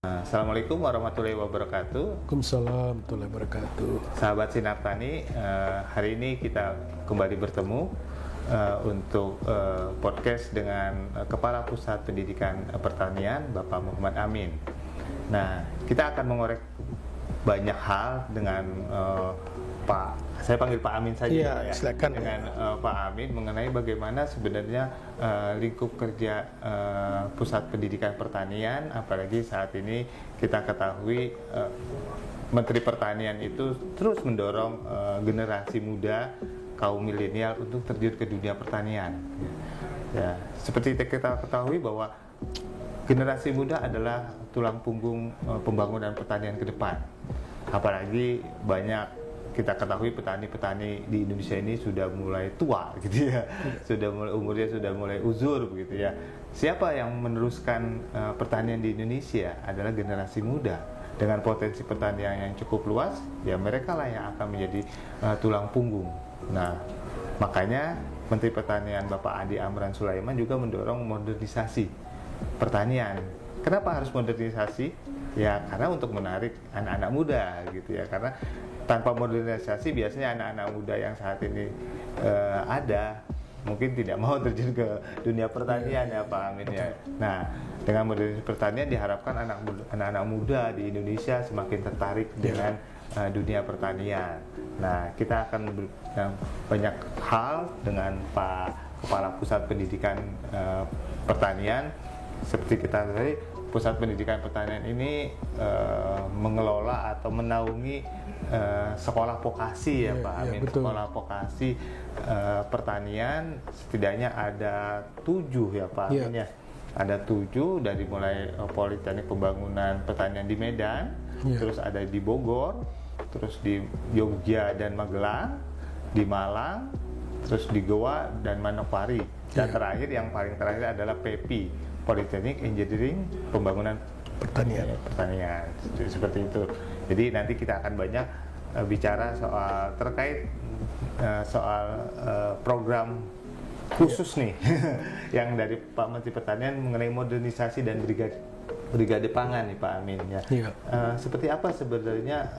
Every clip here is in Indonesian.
Assalamualaikum warahmatullahi wabarakatuh. Waalaikumsalam warahmatullahi wabarakatuh. Sahabat Sinar Tani, hari ini kita kembali bertemu untuk podcast dengan Kepala Pusat Pendidikan Pertanian, Bapak Muhammad Amin. Nah, kita akan mengorek banyak hal dengan saya panggil Pak Amin saja ya, silakan dengan Pak Amin mengenai bagaimana sebenarnya lingkup kerja Pusat Pendidikan Pertanian, apalagi saat ini kita ketahui Menteri Pertanian itu terus mendorong generasi muda kaum milenial untuk terjun ke dunia pertanian. Ya, seperti kita ketahui bahwa generasi muda adalah tulang punggung pembangunan pertanian ke depan. Apalagi banyak kita ketahui petani-petani di Indonesia ini sudah mulai tua gitu ya, umurnya sudah mulai uzur begitu ya. Siapa yang meneruskan pertanian di Indonesia adalah generasi muda dengan potensi pertanian yang cukup luas. Ya mereka lah yang akan menjadi tulang punggung. Nah, makanya Menteri Pertanian Bapak Andi Amran Sulaiman juga mendorong modernisasi pertanian. Kenapa harus modernisasi? Ya karena untuk menarik anak-anak muda gitu ya, karena tanpa modernisasi biasanya anak-anak muda yang saat ini ada mungkin tidak mau terjun ke dunia pertanian ya Pak Amin ya. Nah, dengan modernisasi pertanian diharapkan anak-anak muda di Indonesia semakin tertarik dengan dunia pertanian. Nah, kita akan banyak hal dengan Pak Kepala Pusat Pendidikan Pertanian. Seperti kita tadi, Pusat Pendidikan Pertanian ini mengelola atau menaungi sekolah vokasi ya Pak Amin. Sekolah vokasi pertanian setidaknya ada 7 ya Pak Amin ya. Ada 7 dari mulai Politeknik Pembangunan Pertanian di Medan, terus ada di Bogor, terus di Jogja dan Magelang, di Malang, terus di Goa dan Manokwari. Dan terakhir yang paling terakhir adalah PEPI, Politeknik Engineering Pembangunan Pertanian. Seperti itu. Jadi nanti kita akan banyak bicara soal terkait program khusus nih yang dari Pak Menteri Pertanian mengenai modernisasi dan brigade pangan nih Pak Amin ya. Seperti apa sebenarnya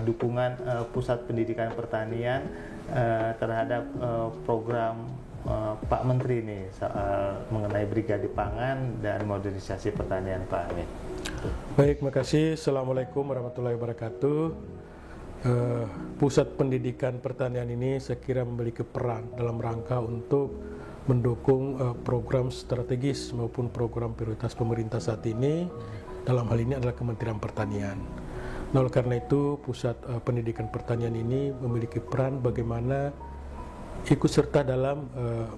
dukungan Pusat Pendidikan Pertanian terhadap program Pak Menteri nih soal mengenai brigade pangan dan modernisasi pertanian Pak Amin. Baik, makasih. Assalamualaikum warahmatullahi wabarakatuh. Pusat Pendidikan Pertanian ini saya kira memiliki peran dalam rangka untuk mendukung program strategis maupun program prioritas pemerintah saat ini. Dalam hal ini adalah Kementerian Pertanian. Nah, oleh karena itu Pusat Pendidikan Pertanian ini memiliki peran bagaimana ikut serta dalam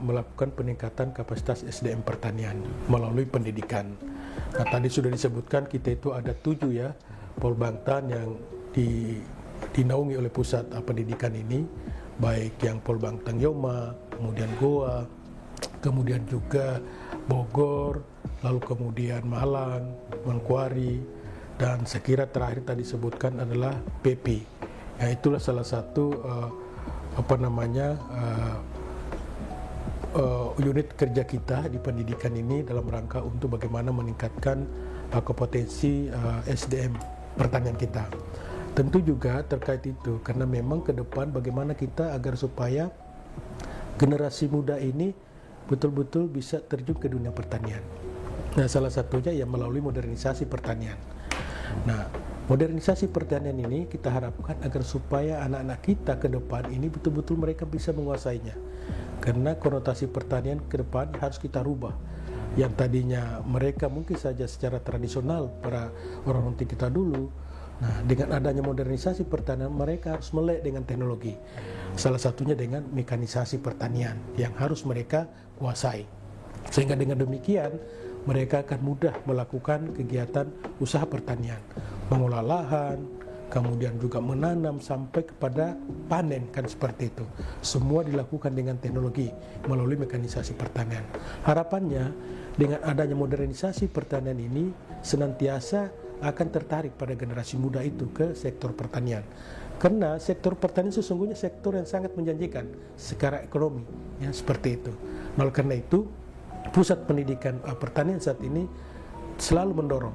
melakukan peningkatan kapasitas SDM pertanian melalui pendidikan. Nah, tadi sudah disebutkan kita itu ada 7 ya Polbangtan yang dinaungi oleh pusat pendidikan ini, baik yang Polbangtan Yoma, kemudian Goa, kemudian juga Bogor, lalu kemudian Malang, Manokwari, dan saya kira terakhir tadi disebutkan adalah PEPI. Ya, itulah salah satu unit kerja kita di pendidikan ini dalam rangka untuk bagaimana meningkatkan kompetensi SDM pertanian kita. Tentu juga terkait itu karena memang ke depan bagaimana kita agar supaya generasi muda ini betul-betul bisa terjun ke dunia pertanian. Nah, salah satunya ya melalui modernisasi pertanian. Nah, modernisasi pertanian ini kita harapkan agar supaya anak-anak kita ke depan ini betul-betul mereka bisa menguasainya. Karena konotasi pertanian ke depan harus kita rubah. Yang tadinya mereka mungkin saja secara tradisional para orang tua kita dulu. Nah, dengan adanya modernisasi pertanian mereka harus melek dengan teknologi. Salah satunya dengan mekanisasi pertanian yang harus mereka kuasai. Sehingga dengan demikian mereka akan mudah melakukan kegiatan usaha pertanian, mengolah lahan, kemudian juga menanam sampai kepada panen, kan seperti itu. Semua dilakukan dengan teknologi melalui mekanisasi pertanian. Harapannya dengan adanya modernisasi pertanian ini senantiasa akan tertarik pada generasi muda itu ke sektor pertanian. Karena sektor pertanian sesungguhnya sektor yang sangat menjanjikan secara ekonomi, ya seperti itu. Nah, oleh karena itu Pusat Pendidikan Pertanian saat ini selalu mendorong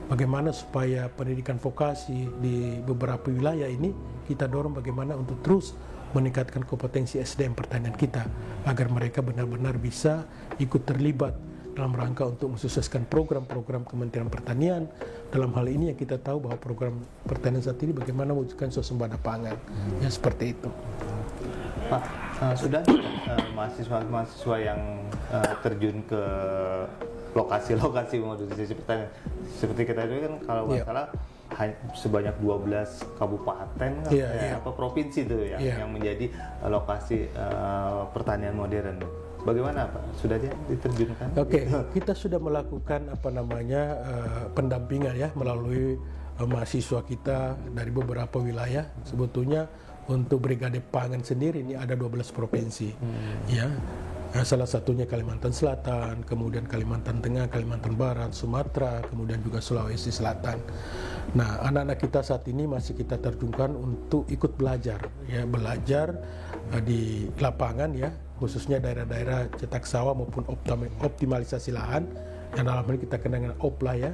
bagaimana supaya pendidikan vokasi di beberapa wilayah ini kita dorong bagaimana untuk terus meningkatkan kompetensi SDM pertanian kita agar mereka benar-benar bisa ikut terlibat dalam rangka untuk mensukseskan program-program Kementerian Pertanian. Dalam hal ini yang kita tahu bahwa program pertanian saat ini bagaimana mewujudkan swasembada pangan, ya seperti itu. Pak, sudah mahasiswa-mahasiswa yang terjun ke lokasi-lokasi modernisasi pertanian seperti kita itu kan kalau nggak salah sebanyak 12 kabupaten apa provinsi itu yang menjadi lokasi pertanian modern. Bagaimana Pak? Sudah diterjunkan? Oke, kita sudah melakukan pendampingan ya melalui mahasiswa kita dari beberapa wilayah. Sebetulnya untuk Brigade Pangan sendiri ini ada 12 provinsi, ya. Salah satunya Kalimantan Selatan, kemudian Kalimantan Tengah, Kalimantan Barat, Sumatera, kemudian juga Sulawesi Selatan. Nah, anak-anak kita saat ini masih kita terjunkan untuk ikut belajar di lapangan ya, khususnya daerah-daerah cetak sawah maupun optimalisasi lahan yang dalam hal ini kita kenal dengan OPLA ya.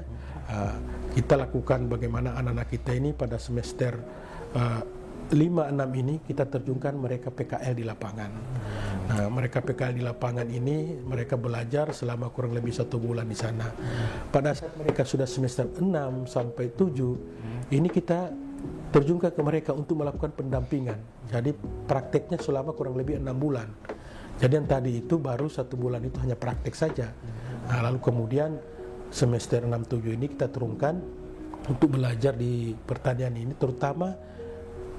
Kita lakukan bagaimana anak-anak kita ini pada semester 5-6 ini kita terjunkan mereka PKL di lapangan. Nah, mereka PKL di lapangan ini mereka belajar selama kurang lebih 1 bulan di sana. Pada saat mereka sudah semester 6 sampai 7, ini kita terjunkan ke mereka untuk melakukan pendampingan. Jadi prakteknya selama kurang lebih 6 bulan. Jadi yang tadi itu baru 1 bulan itu hanya praktek saja. Nah, lalu kemudian semester 6-7 ini kita turunkan untuk belajar di pertanian ini, terutama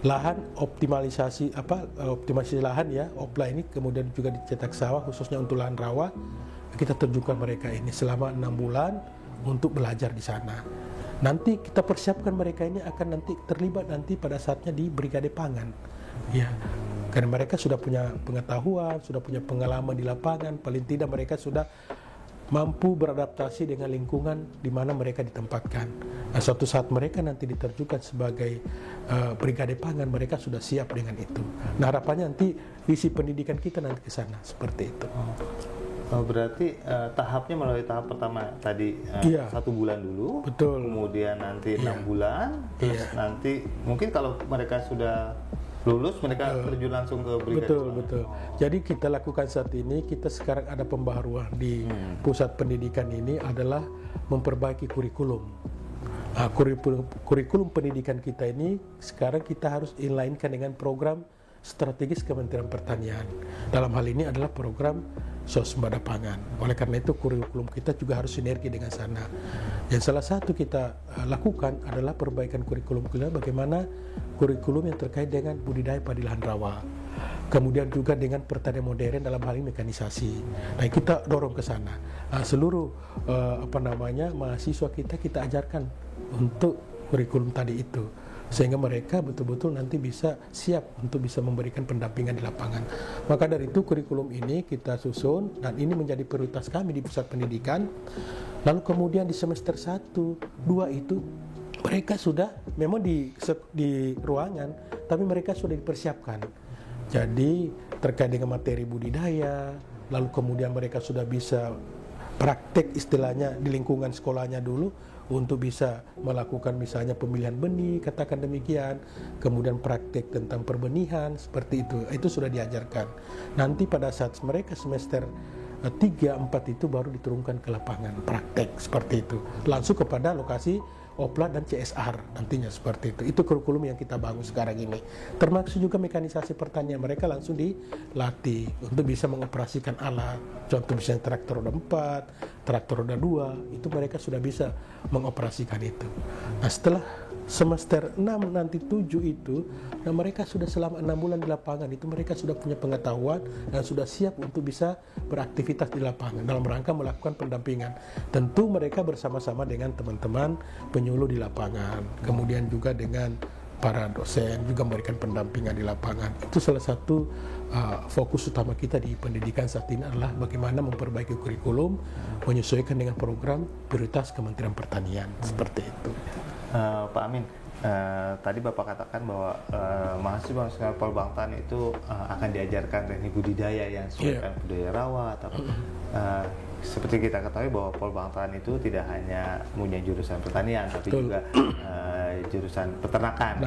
lahan optimalisasi lahan ya, OPLA ini, kemudian juga dicetak sawah khususnya untuk lahan rawa. Kita terjunkan mereka ini selama 6 bulan untuk belajar di sana. Nanti kita persiapkan mereka ini akan nanti terlibat nanti pada saatnya di Brigade Pangan. Ya. Karena mereka sudah punya pengetahuan, sudah punya pengalaman di lapangan, paling tidak mereka sudah mampu beradaptasi dengan lingkungan di mana mereka ditempatkan. Nah, suatu saat mereka nanti diterjunkan sebagai Brigade Pangan, mereka sudah siap dengan itu. Nah, harapannya nanti visi pendidikan kita nanti ke sana, seperti itu. Berarti tahapnya melalui tahap pertama tadi 1 bulan dulu, betul. Kemudian nanti 6 bulan, terus nanti mungkin kalau mereka sudah lulus mereka terjun langsung ke Brigade. Betul. Jadi kita lakukan saat ini, kita sekarang ada pembaharuan di pusat pendidikan ini adalah memperbaiki kurikulum. Kurikulum pendidikan kita ini sekarang kita harus inline-kan dengan program strategis Kementerian Pertanian. Dalam hal ini adalah program swasembada pangan. Oleh karena itu kurikulum kita juga harus sinergi dengan sana. Dan salah satu kita lakukan adalah perbaikan kurikulum kita, bagaimana kurikulum yang terkait dengan budidaya padi lahan rawa. Kemudian juga dengan pertanian modern dalam hal ini mekanisasi. Nah, kita dorong ke sana. Seluruh mahasiswa kita ajarkan untuk kurikulum tadi itu, sehingga mereka betul-betul nanti bisa siap untuk bisa memberikan pendampingan di lapangan. Maka dari itu kurikulum ini kita susun dan ini menjadi prioritas kami di pusat pendidikan. Lalu kemudian di semester 1, 2 itu mereka sudah memang di ruangan, tapi mereka sudah dipersiapkan. Jadi terkait dengan materi budidaya, lalu kemudian mereka sudah bisa praktek istilahnya di lingkungan sekolahnya dulu untuk bisa melakukan misalnya pemilihan benih, katakan demikian, kemudian praktek tentang perbenihan, seperti itu sudah diajarkan. Nanti pada saat mereka semester 3-4 itu baru diturunkan ke lapangan, praktek seperti itu, langsung kepada lokasi OPLA dan CSR nantinya, seperti itu. Itu kurikulum yang kita bangun sekarang ini. Termasuk juga mekanisasi pertanian, mereka langsung dilatih untuk bisa mengoperasikan alat. Contoh misalnya traktor roda 4, traktor roda 2, itu mereka sudah bisa mengoperasikan itu. Nah, setelah semester 6 nanti 7 itu, nah mereka sudah selama 6 bulan di lapangan itu mereka sudah punya pengetahuan dan sudah siap untuk bisa beraktivitas di lapangan dalam rangka melakukan pendampingan. Tentu mereka bersama-sama dengan teman-teman penyuluh di lapangan, kemudian juga dengan para dosen juga memberikan pendampingan di lapangan. Itu salah satu fokus utama kita di pendidikan saat ini adalah bagaimana memperbaiki kurikulum menyesuaikan dengan program prioritas Kementerian Pertanian, seperti itu. Pak Amin, Tadi Bapak katakan bahwa mahasiswa Polbangtan itu akan diajarkan teknik budidaya yang sesuai dengan budaya rawa atau seperti kita ketahui bahwa Polbangtan itu tidak hanya punya jurusan pertanian tapi juga jurusan peternakan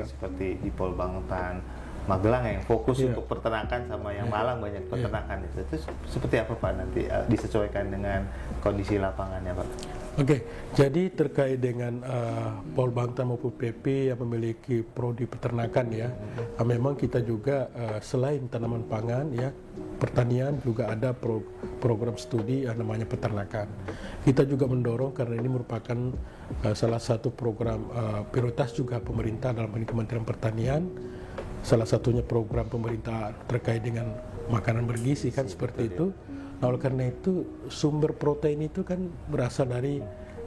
seperti di Polbangtan Magelang yang fokus untuk peternakan sama yang Malang banyak peternakan itu seperti apa Pak nanti disesuaikan dengan kondisi lapangannya Pak? Oke, jadi terkait dengan Polbangtan maupun PP yang memiliki prodi peternakan ya, memang kita juga selain tanaman pangan ya, pertanian juga ada program studi yang namanya peternakan. Kita juga mendorong karena ini merupakan salah satu program prioritas juga pemerintah dalam hal ini Kementerian Pertanian. Salah satunya program pemerintah terkait dengan makanan bergizi kan seperti itu. Nah, oleh karena itu sumber protein itu kan berasal dari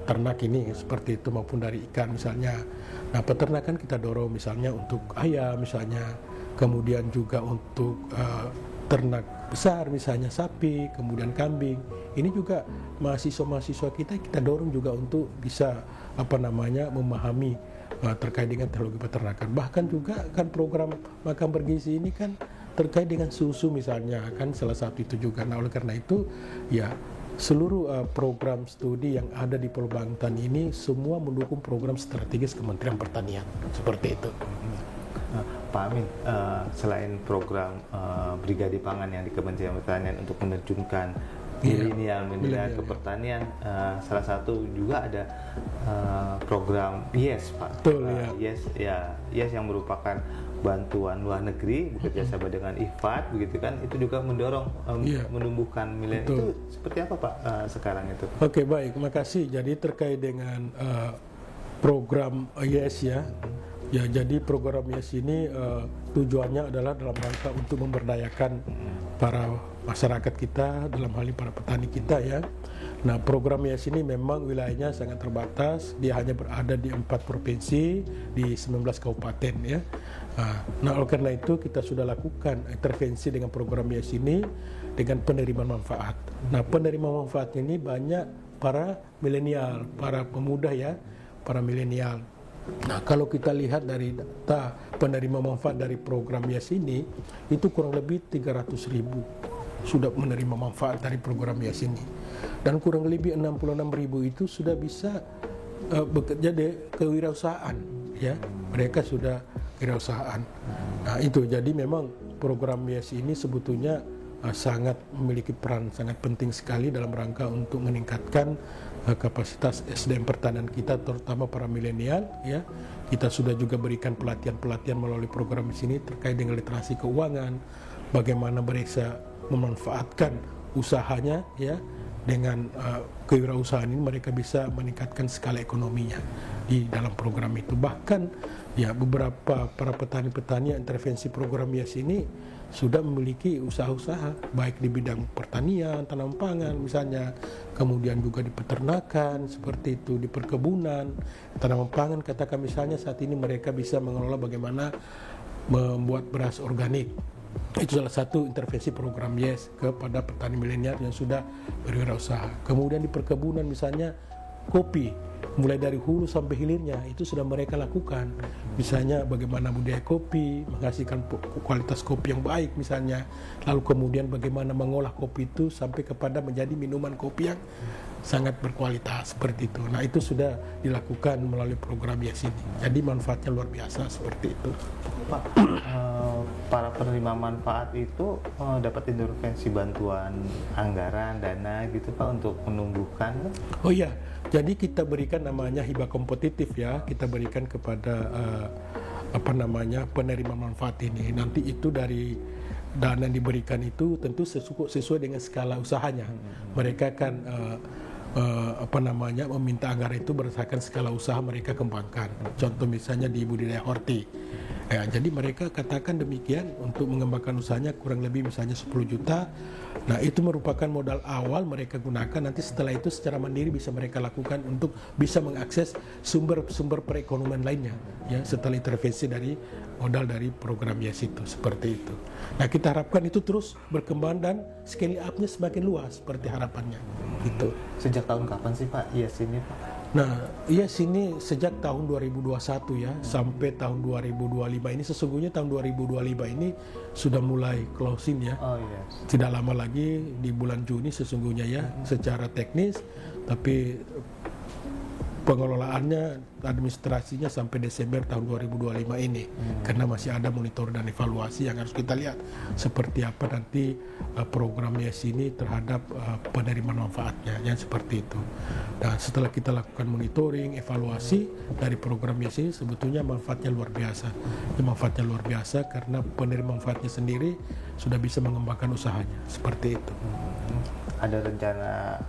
ternak ini seperti itu maupun dari ikan misalnya. Nah, peternakan kita dorong misalnya untuk ayam misalnya, kemudian juga untuk ternak besar misalnya sapi, kemudian kambing. Ini juga mahasiswa-mahasiswa kita dorong juga untuk bisa memahami terkait dengan teknologi peternakan. Bahkan juga kan program makan bergizi ini kan terkait dengan susu misalnya kan salah satu itu juga. Nah, oleh karena itu ya seluruh program studi yang ada di Polbangtan ini semua mendukung program strategis Kementerian Pertanian seperti itu. Pak Amin, selain program Brigade Pangan yang di Kementerian Pertanian untuk menerjunkan milenial ke pertanian, salah satu juga ada program YES Pak. Betul, YES yang merupakan bantuan luar negeri bekerja sama dengan IFAD begitu kan, itu juga mendorong menumbuhkan milenial. Itu seperti apa Pak sekarang itu? Oke, baik, makasih. Jadi terkait dengan program YES ya. Ya, jadi program YES ini tujuannya adalah dalam rangka untuk memberdayakan para masyarakat kita, dalam hal ini para petani kita ya. Nah, program YES ini memang wilayahnya sangat terbatas, dia hanya berada di 4 provinsi, di 19 kabupaten ya. Nah, oleh karena itu kita sudah lakukan intervensi dengan program YES ini dengan penerima manfaat. Nah, penerima manfaat ini banyak para milenial, para pemuda ya, para milenial. Nah, kalau kita lihat dari data penerima manfaat dari program YES ini, itu kurang lebih 300.000 sudah menerima manfaat dari program YES ini. Dan kurang lebih 66.000 itu sudah bisa bekerja di kewirausahaan, ya. Mereka sudah kewirausahaan. Nah, itu jadi memang program YES ini sebetulnya sangat memiliki peran sangat penting sekali dalam rangka untuk meningkatkan kapasitas SDM pertanian kita, terutama para milenial ya. Kita sudah juga berikan pelatihan-pelatihan melalui program di sini terkait dengan literasi keuangan, bagaimana mereka memanfaatkan usahanya ya, dengan kewirausahaan ini mereka bisa meningkatkan skala ekonominya di dalam program itu. Bahkan ya beberapa para petani-petani yang intervensi program YES ini sudah memiliki usaha-usaha baik di bidang pertanian, tanam pangan misalnya, kemudian juga di peternakan seperti itu, di perkebunan, tanaman pangan katakan misalnya saat ini mereka bisa mengelola bagaimana membuat beras organik. Itu salah satu intervensi program YES kepada petani milenial yang sudah berwirausaha. Kemudian di perkebunan misalnya kopi, mulai dari hulu sampai hilirnya itu sudah mereka lakukan. Misalnya bagaimana budaya kopi, menghasilkan kualitas kopi yang baik misalnya. Lalu kemudian bagaimana mengolah kopi itu sampai kepada menjadi minuman kopi yang sangat berkualitas seperti itu. Nah, itu sudah dilakukan melalui program YES ini. Jadi manfaatnya luar biasa seperti itu. Pak, para penerima manfaat itu dapat intervensi bantuan anggaran, dana gitu Pak untuk menumbuhkan? Oh iya, jadi kita berikan namanya hibah kompetitif ya, kita berikan kepada penerima manfaat ini. Nanti itu dari dana yang diberikan itu tentu sesuai dengan skala usahanya. Mereka akan meminta anggaran itu berdasarkan skala usaha mereka kembangkan. Contoh misalnya di budidaya horti. Ya, jadi mereka katakan demikian untuk mengembangkan usahanya kurang lebih misalnya 10 juta. Nah, itu merupakan modal awal mereka gunakan. Nanti setelah itu secara mandiri bisa mereka lakukan untuk bisa mengakses sumber-sumber perekonomian lainnya. Ya, setelah intervensi dari modal dari program YES itu seperti itu. Nah, kita harapkan itu terus berkembang dan scale up-nya semakin luas seperti harapannya. Gitu. Sejak tahun kapan sih Pak YES ini Pak? Nah, sini sejak tahun 2021 ya sampai tahun 2025 ini, sesungguhnya tahun 2025 ini sudah mulai closing ya. Oh yes. Tidak lama lagi di bulan Juni sesungguhnya ya, secara teknis, tapi pengelolaannya, administrasinya sampai Desember tahun 2025 ini, karena masih ada monitor dan evaluasi yang harus kita lihat seperti apa nanti program YES ini terhadap penerima manfaatnya, yang seperti itu. Dan setelah kita lakukan monitoring, evaluasi dari program YES ini, sebetulnya manfaatnya luar biasa. Manfaatnya luar biasa karena penerima manfaatnya sendiri sudah bisa mengembangkan usahanya, seperti itu. Ada rencana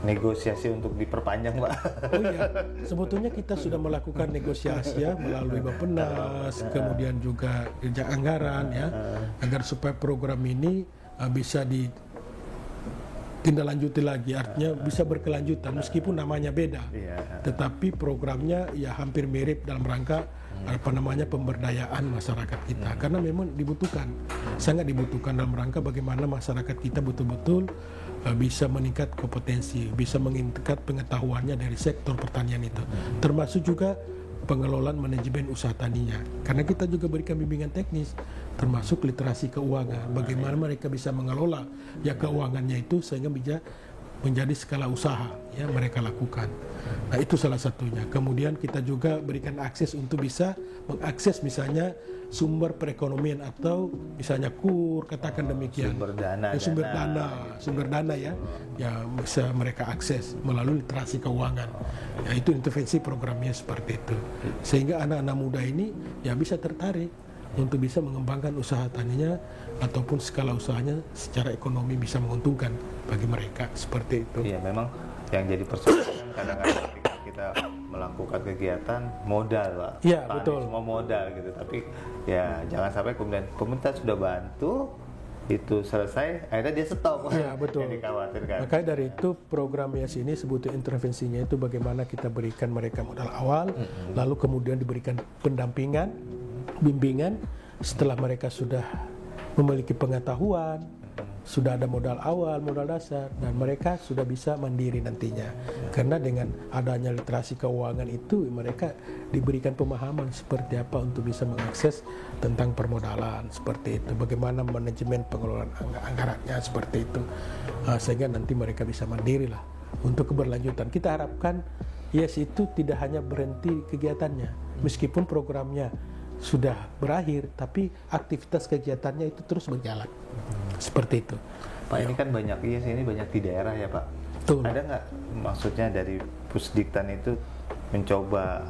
negosiasi untuk diperpanjang, Pak? Oh iya, sebetulnya kita sudah melakukan negosiasi ya melalui Bappenas, kemudian juga Dirjen Anggaran ya, agar supaya program ini bisa ditindaklanjuti lagi, artinya bisa berkelanjutan meskipun namanya beda, tetapi programnya ya hampir mirip dalam rangka pemberdayaan masyarakat kita, karena memang dibutuhkan, sangat dibutuhkan dalam rangka bagaimana masyarakat kita betul-betul bisa meningkat kompetensi, bisa meningkat pengetahuannya dari sektor pertanian itu, termasuk juga pengelolaan manajemen usaha taninya, karena kita juga berikan bimbingan teknis, termasuk literasi keuangan, bagaimana mereka bisa mengelola ya keuangannya itu sehingga bisa menjadi skala usaha ya mereka lakukan. Nah, itu salah satunya. Kemudian kita juga berikan akses untuk bisa mengakses misalnya sumber perekonomian atau misalnya KUR, katakan demikian. Sumber dana ya bisa mereka akses melalui literasi keuangan. Ya, itu intervensi programnya seperti itu. Sehingga anak-anak muda ini ya bisa tertarik untuk bisa mengembangkan usaha taninya ataupun skala usahanya secara ekonomi bisa menguntungkan bagi mereka, seperti itu. Iya, memang yang jadi persoalan kadang-kadang ketika kita melakukan kegiatan modal, Pak. Iya, betul. Semua modal gitu, tapi ya jangan sampai kemudian pemerintah sudah bantu itu selesai, akhirnya dia stop. Iya, betul. Yang dikhawatirkan. Makanya dari itu program YES ini sebetulnya intervensinya itu bagaimana kita berikan mereka modal awal, lalu kemudian diberikan pendampingan, bimbingan setelah mereka sudah memiliki pengetahuan, sudah ada modal awal, modal dasar, dan mereka sudah bisa mandiri nantinya. Karena dengan adanya literasi keuangan itu mereka diberikan pemahaman seperti apa untuk bisa mengakses tentang permodalan, seperti itu, bagaimana manajemen pengelolaan anggarannya, seperti itu, sehingga nanti mereka bisa mandiri lah untuk keberlanjutan. Kita harapkan YES itu tidak hanya berhenti kegiatannya, meskipun programnya sudah berakhir, tapi aktivitas kegiatannya itu terus berjalan, seperti itu. Pak, ini kan banyak, ini banyak di daerah ya, Pak. Betul. Ada nggak maksudnya dari Pusdiktan itu mencoba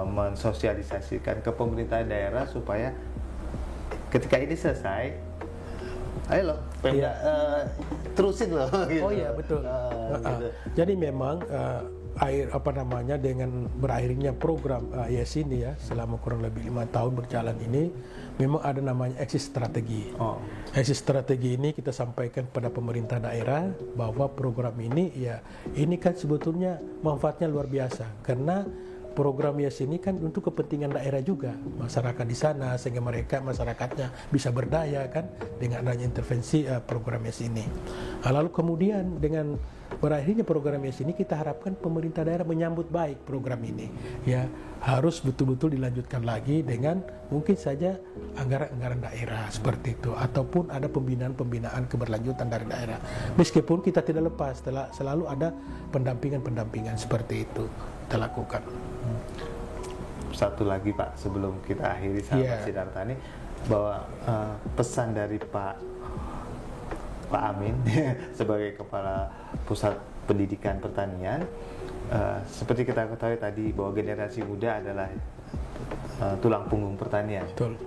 mensosialisasikan ke pemerintah daerah supaya ketika ini selesai, ayo loh, terusin loh. Gitu. Oh iya, betul. Gitu. Jadi memang dengan berakhirnya program YES ini ya selama kurang lebih 5 tahun berjalan ini, memang ada namanya exit strategi. Exit strategi ini kita sampaikan kepada pemerintah daerah bahwa program ini ini kan sebetulnya manfaatnya luar biasa, karena program YES ini kan untuk kepentingan daerah juga, masyarakat di sana, sehingga masyarakatnya bisa berdaya kan dengan adanya intervensi program YES ini. Lalu kemudian dengan berakhirnya program YES ini, kita harapkan pemerintah daerah menyambut baik program ini. Ya, harus betul-betul dilanjutkan lagi dengan mungkin saja anggaran-anggaran daerah seperti itu, ataupun ada pembinaan-pembinaan keberlanjutan dari daerah. Meskipun kita tidak lepas, selalu ada pendampingan-pendampingan seperti itu kita lakukan. Satu lagi, Pak, sebelum kita akhiri sahabat Siddhartha ini, bahwa pesan dari Pak Amin sebagai Kepala Pusat Pendidikan Pertanian, seperti kita ketahui tadi bahwa generasi muda adalah tulang punggung pertanian. Betul.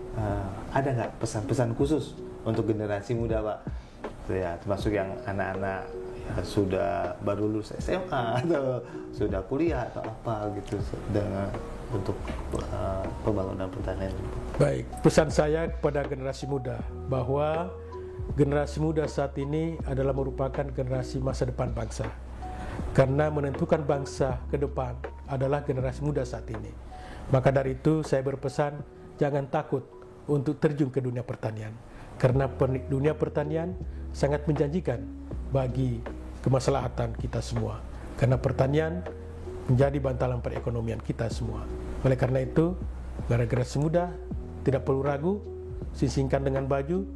Ada nggak pesan-pesan khusus untuk generasi muda, Pak? Ya, termasuk yang anak-anak sudah baru lulus SMA atau sudah kuliah atau apa gitu dengan untuk pembangunan pertanian. Baik, pesan saya kepada generasi muda bahwa generasi muda saat ini adalah merupakan generasi masa depan bangsa. Karena menentukan bangsa ke depan adalah generasi muda saat ini. Maka dari itu saya berpesan, jangan takut untuk terjun ke dunia pertanian. Karena dunia pertanian sangat menjanjikan bagi kemaslahatan kita semua. Karena pertanian menjadi bantalan perekonomian kita semua. Oleh karena itu, generasi muda tidak perlu ragu, sisingkan dengan baju,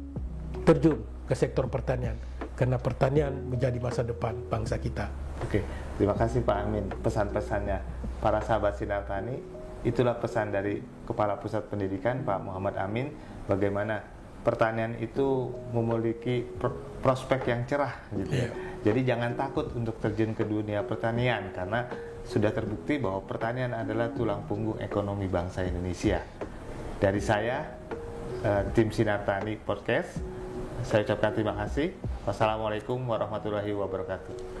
terjun ke sektor pertanian, karena pertanian menjadi masa depan bangsa kita. Oke, terima kasih Pak Amin pesan-pesannya. Para sahabat Sinar Tani, itulah pesan dari Kepala Pusat Pendidikan Pak Muhammad Amin, bagaimana pertanian itu memiliki prospek yang cerah gitu ya. Jadi jangan takut untuk terjun ke dunia pertanian, karena sudah terbukti bahwa pertanian adalah tulang punggung ekonomi bangsa Indonesia. Dari saya, tim Sinar Tani Podcast, saya ucapkan terima kasih. Wassalamualaikum warahmatullahi wabarakatuh.